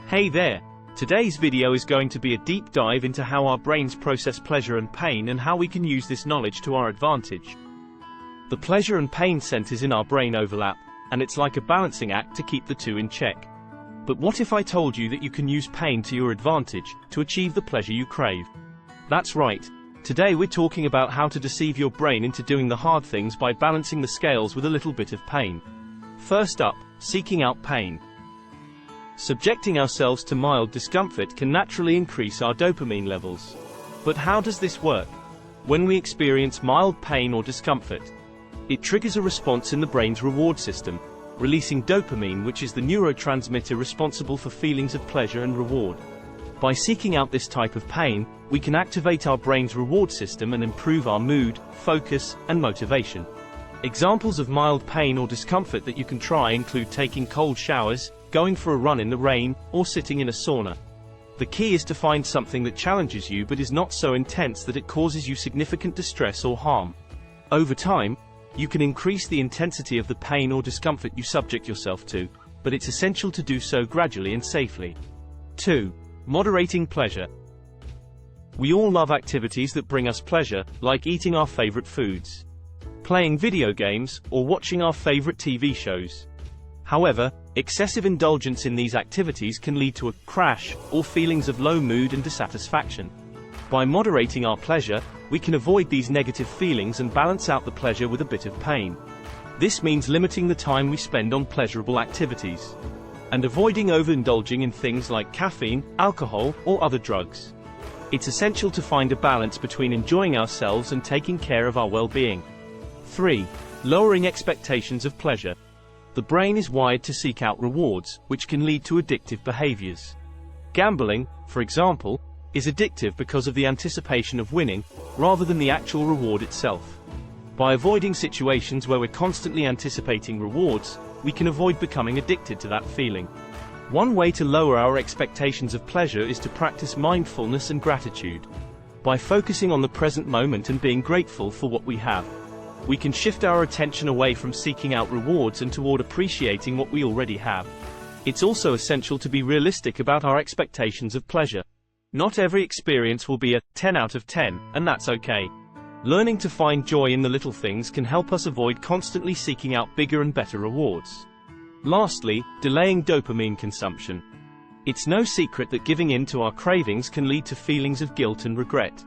Hey there! Today's video is going to be a deep dive into how our brains process pleasure and pain and how we can use this knowledge to our advantage. The pleasure and pain centers in our brain overlap, and it's like a balancing act to keep the two in check. But what if I told you that you can use pain to your advantage, to achieve the pleasure you crave? That's right. Today we're talking about how to deceive your brain into doing the hard things by balancing the scales with a little bit of pain. First up, seeking out pain. Subjecting ourselves to mild discomfort can naturally increase our dopamine levels. But how does this work? When we experience mild pain or discomfort, it triggers a response in the brain's reward system, releasing dopamine, which is the neurotransmitter responsible for feelings of pleasure and reward. By seeking out this type of pain, we can activate our brain's reward system and improve our mood, focus, and motivation. Examples of mild pain or discomfort that you can try include taking cold showers, going for a run in the rain, or sitting in a sauna. The key is to find something that challenges you but is not so intense that it causes you significant distress or harm. Over time, you can increase the intensity of the pain or discomfort you subject yourself to, but it's essential to do so gradually and safely. 2. Moderating pleasure. We all love activities that bring us pleasure, like eating our favorite foods, playing video games, or watching our favorite TV shows. However, excessive indulgence in these activities can lead to a crash, or feelings of low mood and dissatisfaction. By moderating our pleasure, we can avoid these negative feelings and balance out the pleasure with a bit of pain. This means limiting the time we spend on pleasurable activities, and avoiding overindulging in things like caffeine, alcohol, or other drugs. It's essential to find a balance between enjoying ourselves and taking care of our well-being. 3. Lowering expectations of pleasure. The brain is wired to seek out rewards, which can lead to addictive behaviors. Gambling, for example, is addictive because of the anticipation of winning, rather than the actual reward itself. By avoiding situations where we're constantly anticipating rewards, we can avoid becoming addicted to that feeling. One way to lower our expectations of pleasure is to practice mindfulness and gratitude. By focusing on the present moment and being grateful for what we have, we can shift our attention away from seeking out rewards and toward appreciating what we already have. It's also essential to be realistic about our expectations of pleasure. Not every experience will be a 10 out of 10, and that's okay. Learning to find joy in the little things can help us avoid constantly seeking out bigger and better rewards. Lastly, delaying dopamine consumption. It's no secret that giving in to our cravings can lead to feelings of guilt and regret.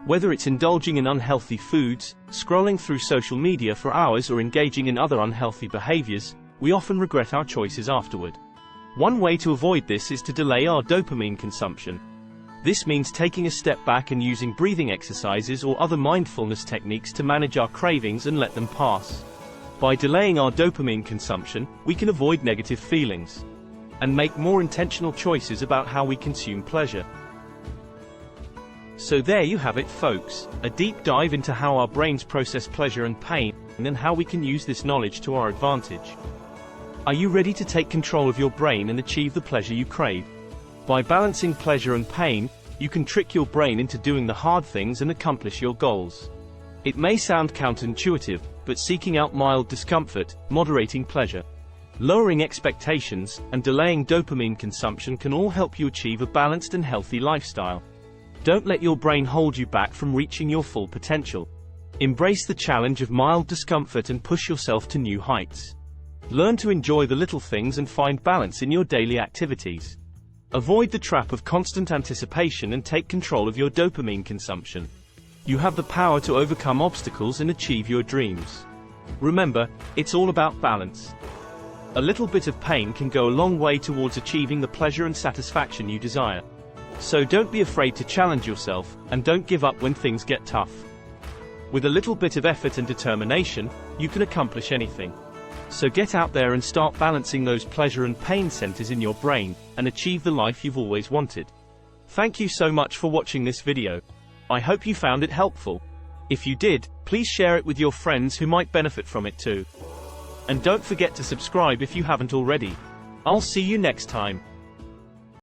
Whether it's indulging in unhealthy foods, scrolling through social media for hours, or engaging in other unhealthy behaviors, we often regret our choices afterward. One way to avoid this is to delay our dopamine consumption. This means taking a step back and using breathing exercises or other mindfulness techniques to manage our cravings and let them pass. By delaying our dopamine consumption, we can avoid negative feelings and make more intentional choices about how we consume pleasure. So there you have it, folks, a deep dive into how our brains process pleasure and pain, and how we can use this knowledge to our advantage. Are you ready to take control of your brain and achieve the pleasure you crave? By balancing pleasure and pain, you can trick your brain into doing the hard things and accomplish your goals. It may sound counterintuitive, but seeking out mild discomfort, moderating pleasure, lowering expectations, and delaying dopamine consumption can all help you achieve a balanced and healthy lifestyle. Don't let your brain hold you back from reaching your full potential. Embrace the challenge of mild discomfort and push yourself to new heights. Learn to enjoy the little things and find balance in your daily activities. Avoid the trap of constant anticipation and take control of your dopamine consumption. You have the power to overcome obstacles and achieve your dreams. Remember, it's all about balance. A little bit of pain can go a long way towards achieving the pleasure and satisfaction you desire. So don't be afraid to challenge yourself, and don't give up when things get tough. With a little bit of effort and determination, you can accomplish anything. So get out there and start balancing those pleasure and pain centers in your brain, and achieve the life you've always wanted. Thank you so much for watching this video. I hope you found it helpful. If you did, please share it with your friends who might benefit from it too. And don't forget to subscribe if you haven't already. I'll see you next time.